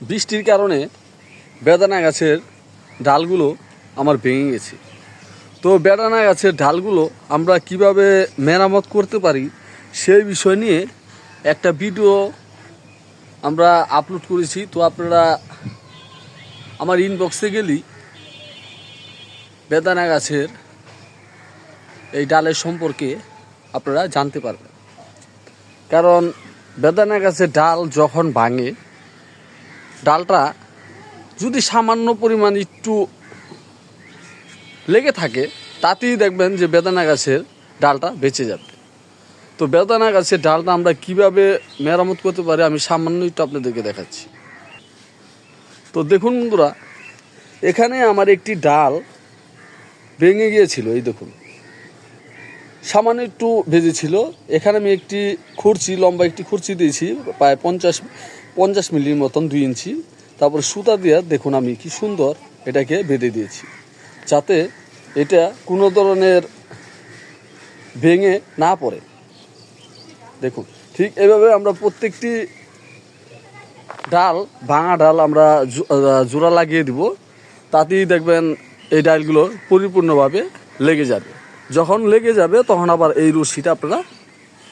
বৃষ্টির কারণে বেদানা গাছের ডালগুলো আমার ভেঙে গেছে। তো বেদানা গাছের ডালগুলো আমরা কিভাবে মেরামত করতে পারি সেই বিষয় নিয়ে একটা ভিডিও আমরা আপলোড করেছি। তো আপনারা আমার ইনবক্সে গেলেই বেদানা গাছের এই ডালের সম্পর্কে আপনারা জানতে পারবেন। কারণ বেদানা গাছের ডাল যখন ভাঙে, ডালটা যদি সামান্য পরিমাণ একটু লেগে থাকে, তাতেই দেখবেন যে বেদানা গাছের ডালটা বেঁচে যাবে। তো বেদানা গাছের ডালটা আমরা কিভাবে মেরামত করতে পারি আমি সামান্য একটু আপনাদেরকে দেখাচ্ছি। তো দেখুন বন্ধুরা, এখানে আমার একটি ডাল ভেঙে গিয়েছিল। এই দেখুন, সামান্য একটু ভেজেছিল। এখানে আমি একটি খুরচি, লম্বা একটি খুরচি দিয়েছি, প্রায় 50 মিলির মতন, 2 ইঞ্চি। তারপর সুতা দিয়ে দেখুন আমি কি সুন্দর এটাকে বেঁধে দিয়েছি, যাতে এটা কোনো ধরনের ভেঙে না পড়ে। দেখুন, ঠিক এভাবে আমরা প্রত্যেকটি ডাল, ভাঙা ডাল আমরা জোড়া লাগিয়ে দিব। তাতেই দেখবেন এই ডালগুলো পরিপূর্ণভাবে লেগে যাবে। যখন লেগে যাবে তখন আবার এই রশিটা আপনারা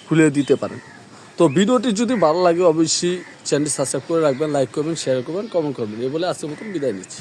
খুলে দিতে পারেন। তো ভিডিওটি যদি ভালো লাগে অবশ্যই চ্যানেলটি সাবস্ক্রাইব করে রাখবেন, লাইক করবেন, শেয়ার করবেন, কমেন্ট করবেন। এই বলে আজকের মতন বিদায় নিচ্ছি।